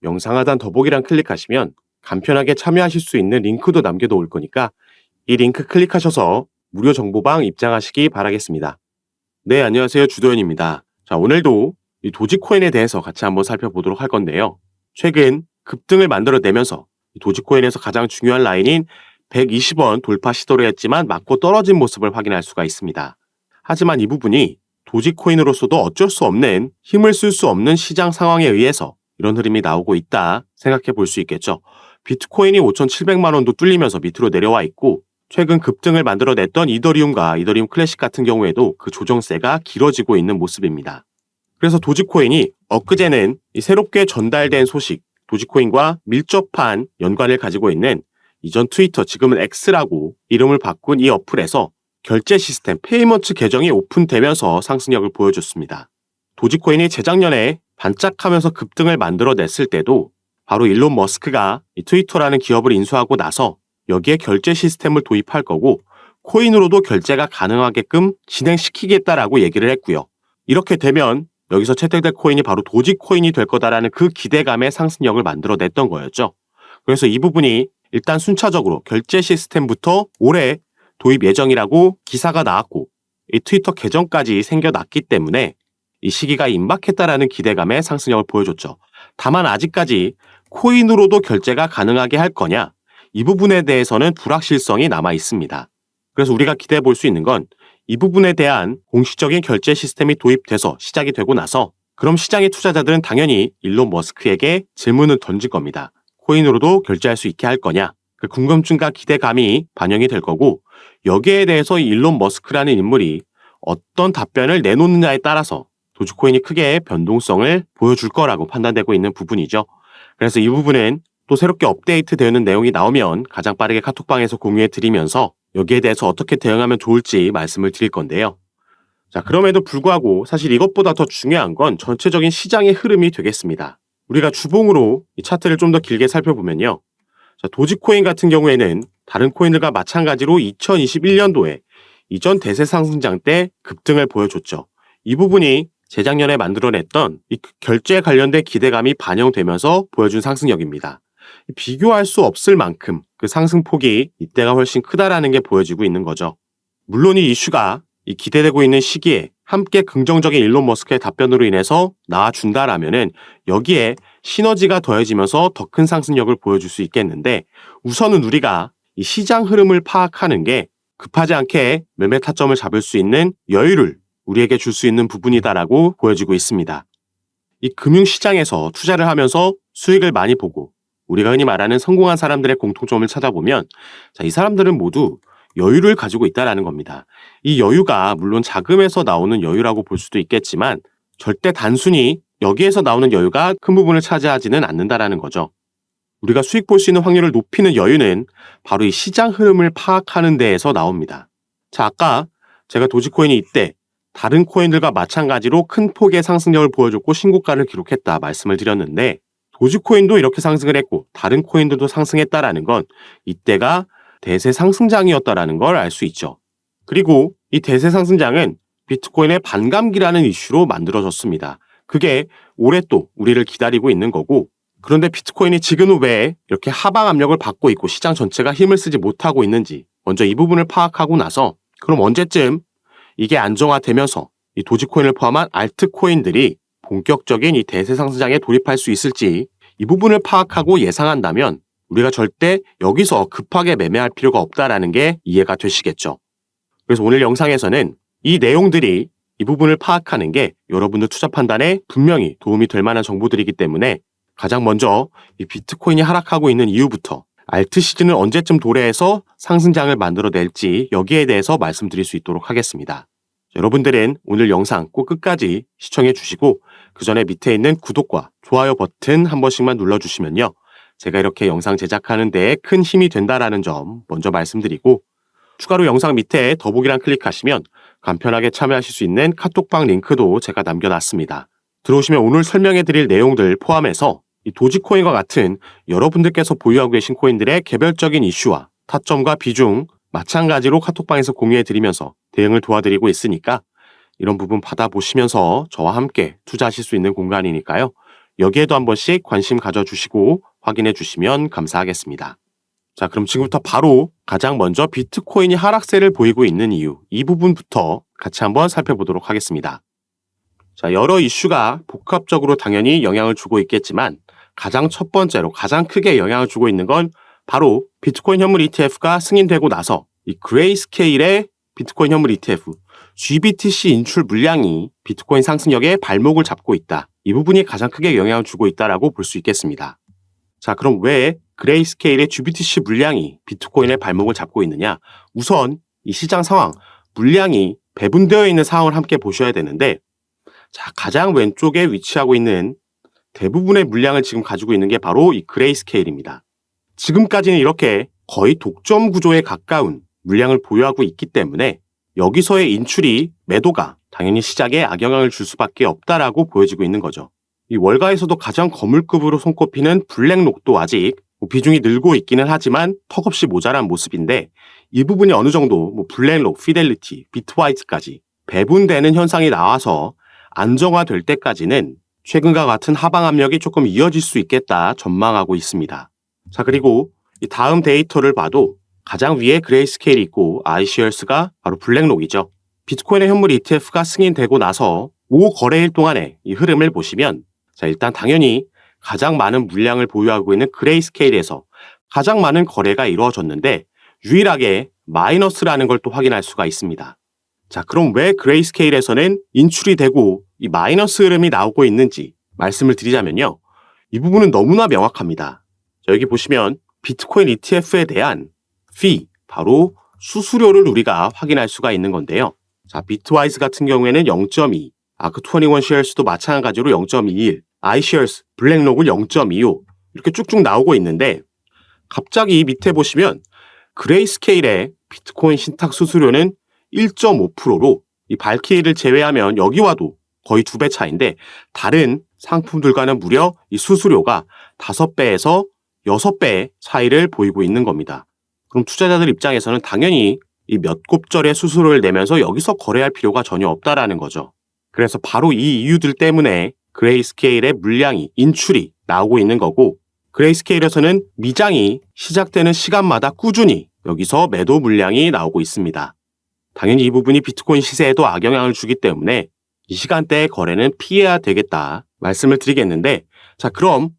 영상 하단 더보기란 클릭하시면 간편하게 참여하실 수 있는 링크도 남겨놓을 거니까 이 링크 클릭하셔서 무료 정보방 입장하시기 바라겠습니다. 네, 안녕하세요. 주도현입니다. 자, 오늘도 이 도지코인에 대해서 같이 한번 살펴보도록 할 건데요. 최근 급등을 만들어내면서 도지코인에서 가장 중요한 라인인 120원 돌파 시도를 했지만 맞고 떨어진 모습을 확인할 수가 있습니다. 하지만 이 부분이 도지코인으로서도 어쩔 수 없는 힘을 쓸 수 없는 시장 상황에 의해서 이런 흐름이 나오고 있다 생각해 볼 수 있겠죠. 비트코인이 5,700만 원도 뚫리면서 밑으로 내려와 있고 최근 급등을 만들어냈던 이더리움과 이더리움 클래식 같은 경우에도 그 조정세가 길어지고 있는 모습입니다. 그래서 도지코인이 엊그제는 이 새롭게 전달된 소식, 도지코인과 밀접한 연관을 가지고 있는 이전 트위터 지금은 X라고 이름을 바꾼 이 어플에서 결제 시스템 페이먼트 계정이 오픈되면서 상승력을 보여줬습니다. 도지코인이 재작년에 반짝하면서 급등을 만들어냈을 때도 바로 일론 머스크가 이 트위터라는 기업을 인수하고 나서 여기에 결제 시스템을 도입할 거고 코인으로도 결제가 가능하게끔 진행시키겠다라고 얘기를 했고요. 이렇게 되면 여기서 채택될 코인이 바로 도지코인이 될 거다라는 그 기대감의 상승력을 만들어냈던 거였죠. 그래서 이 부분이 일단 순차적으로 결제 시스템부터 올해 도입 예정이라고 기사가 나왔고 이 트위터 계정까지 생겨났기 때문에 이 시기가 임박했다라는 기대감의 상승력을 보여줬죠. 다만 아직까지 코인으로도 결제가 가능하게 할 거냐? 이 부분에 대해서는 불확실성이 남아 있습니다. 그래서 우리가 기대해 볼 수 있는 건 이 부분에 대한 공식적인 결제 시스템이 도입돼서 시작이 되고 나서 그럼 시장의 투자자들은 당연히 일론 머스크에게 질문을 던질 겁니다. 코인으로도 결제할 수 있게 할 거냐? 그 궁금증과 기대감이 반영이 될 거고 여기에 대해서 이 일론 머스크라는 인물이 어떤 답변을 내놓느냐에 따라서 도지코인이 크게 변동성을 보여줄 거라고 판단되고 있는 부분이죠. 그래서 이 부분은 또 새롭게 업데이트되는 내용이 나오면 가장 빠르게 카톡방에서 공유해 드리면서 여기에 대해서 어떻게 대응하면 좋을지 말씀을 드릴 건데요. 자, 그럼에도 불구하고 사실 이것보다 더 중요한 건 전체적인 시장의 흐름이 되겠습니다. 우리가 주봉으로 이 차트를 좀 더 길게 살펴보면요. 자, 도지코인 같은 경우에는 다른 코인들과 마찬가지로 2021년도에 이전 대세 상승장 때 급등을 보여줬죠. 이 부분이 재작년에 만들어냈던 이 결제 관련된 기대감이 반영되면서 보여준 상승력입니다. 비교할 수 없을 만큼 그 상승폭이 이때가 훨씬 크다라는 게 보여지고 있는 거죠. 물론 이 이슈가 이 기대되고 있는 시기에 함께 긍정적인 일론 머스크의 답변으로 인해서 나와준다라면은 여기에 시너지가 더해지면서 더 큰 상승력을 보여줄 수 있겠는데 우선은 우리가 이 시장 흐름을 파악하는 게 급하지 않게 매매 타점을 잡을 수 있는 여유를 우리에게 줄 수 있는 부분이다라고 보여지고 있습니다. 이 금융시장에서 투자를 하면서 수익을 많이 보고 우리가 흔히 말하는 성공한 사람들의 공통점을 찾아보면 자, 이 사람들은 모두 여유를 가지고 있다는 겁니다. 이 여유가 물론 자금에서 나오는 여유라고 볼 수도 있겠지만 절대 단순히 여기에서 나오는 여유가 큰 부분을 차지하지는 않는다라는 거죠. 우리가 수익 볼 수 있는 확률을 높이는 여유는 바로 이 시장 흐름을 파악하는 데에서 나옵니다. 자, 아까 제가 도지코인이 이때 다른 코인들과 마찬가지로 큰 폭의 상승력을 보여줬고 신고가를 기록했다 말씀을 드렸는데 도지코인도 이렇게 상승을 했고 다른 코인들도 상승했다라는 건 이때가 대세 상승장이었다라는 걸 알 수 있죠. 그리고 이 대세 상승장은 비트코인의 반감기라는 이슈로 만들어졌습니다. 그게 올해 또 우리를 기다리고 있는 거고 그런데 비트코인이 지금은 왜 이렇게 하방 압력을 받고 있고 시장 전체가 힘을 쓰지 못하고 있는지 먼저 이 부분을 파악하고 나서 그럼 언제쯤 이게 안정화되면서 이 도지코인을 포함한 알트코인들이 본격적인 이 대세 상승장에 돌입할 수 있을지 이 부분을 파악하고 예상한다면 우리가 절대 여기서 급하게 매매할 필요가 없다라는 게 이해가 되시겠죠. 그래서 오늘 영상에서는 이 내용들이 이 부분을 파악하는 게 여러분들 투자 판단에 분명히 도움이 될 만한 정보들이기 때문에 가장 먼저 이 비트코인이 하락하고 있는 이유부터 알트 시즌을 언제쯤 도래해서 상승장을 만들어낼지 여기에 대해서 말씀드릴 수 있도록 하겠습니다. 여러분들은 오늘 영상 꼭 끝까지 시청해 주시고 그 전에 밑에 있는 구독과 좋아요 버튼 한 번씩만 눌러주시면요. 제가 이렇게 영상 제작하는 데에 큰 힘이 된다라는 점 먼저 말씀드리고 추가로 영상 밑에 더보기란 클릭하시면 간편하게 참여하실 수 있는 카톡방 링크도 제가 남겨놨습니다. 들어오시면 오늘 설명해 드릴 내용들 포함해서 이 도지코인과 같은 여러분들께서 보유하고 계신 코인들의 개별적인 이슈와 타점과 비중 마찬가지로 카톡방에서 공유해 드리면서 대응을 도와드리고 있으니까 이런 부분 받아보시면서 저와 함께 투자하실 수 있는 공간이니까요. 여기에도 한 번씩 관심 가져주시고 확인해 주시면 감사하겠습니다. 자, 그럼 지금부터 바로 가장 먼저 비트코인이 하락세를 보이고 있는 이유, 이 부분부터 같이 한번 살펴보도록 하겠습니다. 자, 여러 이슈가 복합적으로 당연히 영향을 주고 있겠지만 가장 첫 번째로 가장 크게 영향을 주고 있는 건 바로 비트코인 현물 ETF가 승인되고 나서 이 그레이스케일의 비트코인 현물 ETF, GBTC 인출 물량이 비트코인 상승력에 발목을 잡고 있다. 이 부분이 가장 크게 영향을 주고 있다라고 볼 수 있겠습니다. 자, 그럼 왜 그레이스케일의 GBTC 물량이 비트코인의 발목을 잡고 있느냐? 우선 이 시장 상황, 물량이 배분되어 있는 상황을 함께 보셔야 되는데, 자, 가장 왼쪽에 위치하고 있는 대부분의 물량을 지금 가지고 있는 게 바로 이 그레이스케일입니다. 지금까지는 이렇게 거의 독점 구조에 가까운 물량을 보유하고 있기 때문에 여기서의 인출이 매도가 당연히 시장에 악영향을 줄 수밖에 없다라고 보여지고 있는 거죠. 이 월가에서도 가장 거물급으로 손꼽히는 블랙록도 아직 비중이 늘고 있기는 하지만 턱없이 모자란 모습인데, 이 부분이 어느 정도 블랙록, 피델리티, 비트와이트까지 배분되는 현상이 나와서 안정화될 때까지는 최근과 같은 하방 압력이 조금 이어질 수 있겠다 전망하고 있습니다. 자, 그리고 이 다음 데이터를 봐도 가장 위에 그레이스케일이 있고 iShares가 바로 블랙록이죠. 비트코인의 현물 ETF가 승인되고 나서 5거래일 동안의 이 흐름을 보시면, 자, 일단 당연히 가장 많은 물량을 보유하고 있는 그레이스케일에서 가장 많은 거래가 이루어졌는데 유일하게 마이너스라는 걸 또 확인할 수가 있습니다. 자, 그럼 왜 그레이스케일에서는 인출이 되고 이 마이너스 흐름이 나오고 있는지 말씀을 드리자면요. 이 부분은 너무나 명확합니다. 자, 여기 보시면 비트코인 ETF에 대한 fee, 바로 수수료를 우리가 확인할 수가 있는 건데요. 자, 비트와이즈 같은 경우에는 0.2, 아크21쉐어스도 마찬가지로 0.21, iShares, 블랙록은 0.25 이렇게 쭉쭉 나오고 있는데, 갑자기 이 밑에 보시면 그레이스케일의 비트코인 신탁 수수료는 1.5%로 이 발키리를 제외하면 여기와도 거의 2배 차인데, 다른 상품들과는 무려 이 수수료가 5배에서 6배의 차이를 보이고 있는 겁니다. 그럼 투자자들 입장에서는 당연히 이 몇 곱절의 수수료를 내면서 여기서 거래할 필요가 전혀 없다라는 거죠. 그래서 바로 이 이유들 때문에 그레이스케일의 물량이, 인출이 나오고 있는 거고, 그레이스케일에서는 미장이 시작되는 시간마다 꾸준히 여기서 매도 물량이 나오고 있습니다. 당연히 이 부분이 비트코인 시세에도 악영향을 주기 때문에 이 시간대의 거래는 피해야 되겠다 말씀을 드리겠는데, 자, 그럼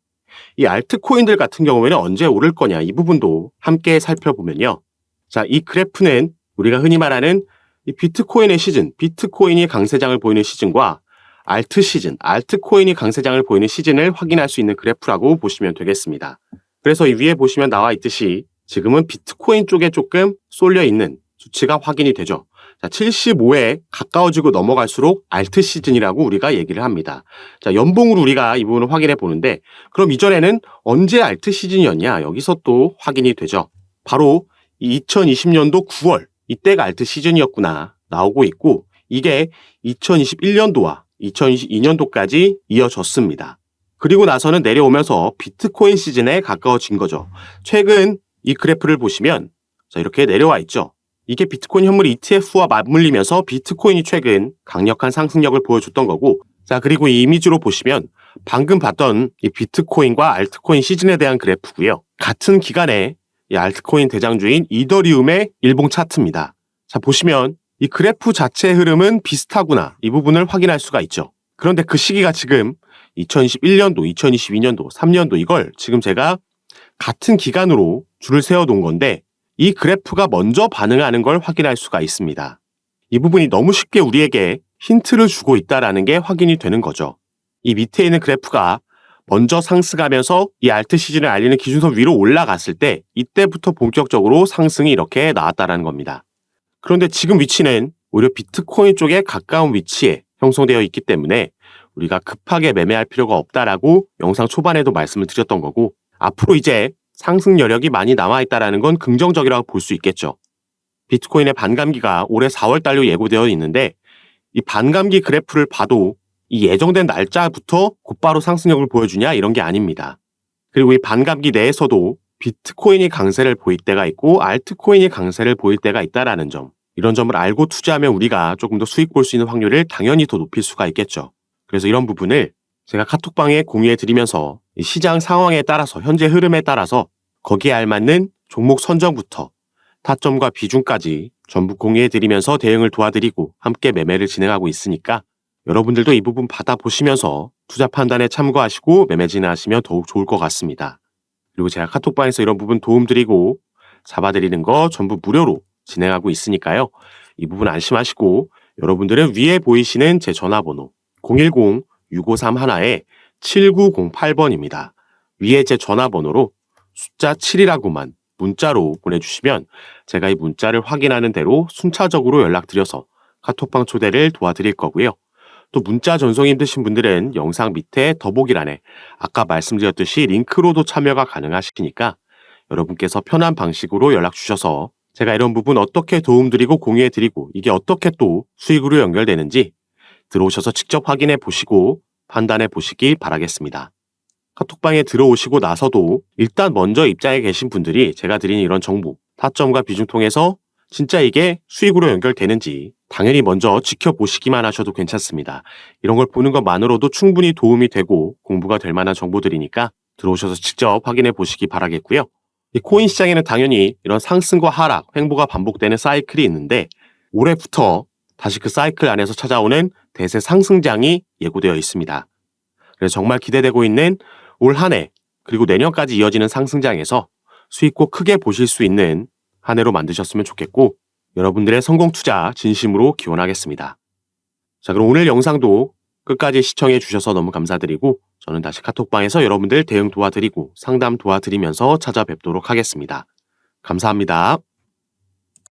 이 알트코인들 같은 경우에는 언제 오를 거냐, 이 부분도 함께 살펴보면요. 자, 이 그래프는 우리가 흔히 말하는 이 비트코인의 시즌, 비트코인이 강세장을 보이는 시즌과 알트 시즌, 알트코인이 강세장을 보이는 시즌을 확인할 수 있는 그래프라고 보시면 되겠습니다. 그래서 이 위에 보시면 나와 있듯이 지금은 비트코인 쪽에 조금 쏠려 있는 수치가 확인이 되죠. 자, 75에 가까워지고 넘어갈수록 알트 시즌이라고 우리가 얘기를 합니다. 자, 연봉으로 우리가 이 부분을 확인해 보는데, 그럼 이전에는 언제 알트 시즌이었냐? 여기서 또 확인이 되죠. 바로 2020년도 9월, 이때가 알트 시즌이었구나 나오고 있고, 이게 2021년도와 2022년도까지 이어졌습니다. 그리고 나서는 내려오면서 비트코인 시즌에 가까워진 거죠. 최근 이 그래프를 보시면, 자, 이렇게 내려와 있죠. 이게 비트코인 현물 ETF와 맞물리면서 비트코인이 최근 강력한 상승력을 보여줬던 거고, 자, 그리고 이 이미지로 보시면 방금 봤던 이 비트코인과 알트코인 시즌에 대한 그래프고요. 같은 기간에 이 알트코인 대장주인 이더리움의 일봉 차트입니다. 자, 보시면 이 그래프 자체의 흐름은 비슷하구나, 이 부분을 확인할 수가 있죠. 그런데 그 시기가 지금 2021년도, 2022년도, 3년도, 이걸 지금 제가 같은 기간으로 줄을 세워 놓은 건데, 이 그래프가 먼저 반응하는 걸 확인할 수가 있습니다. 이 부분이 너무 쉽게 우리에게 힌트를 주고 있다는 게 확인이 되는 거죠. 이 밑에 있는 그래프가 먼저 상승하면서 이 알트 시즌을 알리는 기준선 위로 올라갔을 때, 이때부터 본격적으로 상승이 이렇게 나왔다는 겁니다. 그런데 지금 위치는 오히려 비트코인 쪽에 가까운 위치에 형성되어 있기 때문에 우리가 급하게 매매할 필요가 없다라고 영상 초반에도 말씀을 드렸던 거고, 앞으로 이제 상승 여력이 많이 남아있다는 건 긍정적이라고 볼 수 있겠죠. 비트코인의 반감기가 올해 4월 달로 예고되어 있는데, 이 반감기 그래프를 봐도 이 예정된 날짜부터 곧바로 상승력을 보여주냐, 이런 게 아닙니다. 그리고 이 반감기 내에서도 비트코인이 강세를 보일 때가 있고 알트코인이 강세를 보일 때가 있다는 점, 이런 점을 알고 투자하면 우리가 조금 더 수익 볼 수 있는 확률을 당연히 더 높일 수가 있겠죠. 그래서 이런 부분을 제가 카톡방에 공유해드리면서 이 시장 상황에 따라서 현재 흐름에 따라서 거기에 알맞는 종목 선정부터 타점과 비중까지 전부 공유해드리면서 대응을 도와드리고 함께 매매를 진행하고 있으니까 여러분들도 이 부분 받아보시면서 투자 판단에 참고하시고 매매 진행하시면 더욱 좋을 것 같습니다. 그리고 제가 카톡방에서 이런 부분 도움드리고 잡아드리는 거 전부 무료로 진행하고 있으니까요. 이 부분 안심하시고 여러분들은 위에 보이시는 제 전화번호 010-6531-7908번입니다. 위에 제 전화번호로 숫자 7이라고만 문자로 보내주시면 제가 이 문자를 확인하는 대로 순차적으로 연락드려서 카톡방 초대를 도와드릴 거고요. 또 문자 전송이 힘드신 분들은 영상 밑에 더보기란에 아까 말씀드렸듯이 링크로도 참여가 가능하시니까 여러분께서 편한 방식으로 연락 주셔서 제가 이런 부분 어떻게 도움드리고 공유해드리고 이게 어떻게 또 수익으로 연결되는지 들어오셔서 직접 확인해 보시고 판단해 보시기 바라겠습니다. 카톡방에 들어오시고 나서도 일단 먼저 입장에 계신 분들이 제가 드린 이런 정보, 타점과 비중 통해서 진짜 이게 수익으로 연결되는지 당연히 먼저 지켜보시기만 하셔도 괜찮습니다. 이런 걸 보는 것만으로도 충분히 도움이 되고 공부가 될 만한 정보들이니까 들어오셔서 직접 확인해 보시기 바라겠고요. 이 코인 시장에는 당연히 이런 상승과 하락, 횡보가 반복되는 사이클이 있는데 올해부터 다시 그 사이클 안에서 찾아오는 대세 상승장이 예고되어 있습니다. 그래서 정말 기대되고 있는 올 한 해 그리고 내년까지 이어지는 상승장에서 수익 꼭 크게 보실 수 있는 한 해로 만드셨으면 좋겠고 여러분들의 성공 투자 진심으로 기원하겠습니다. 자, 그럼 오늘 영상도 끝까지 시청해 주셔서 너무 감사드리고 저는 다시 카톡방에서 여러분들 대응 도와드리고 상담 도와드리면서 찾아뵙도록 하겠습니다. 감사합니다.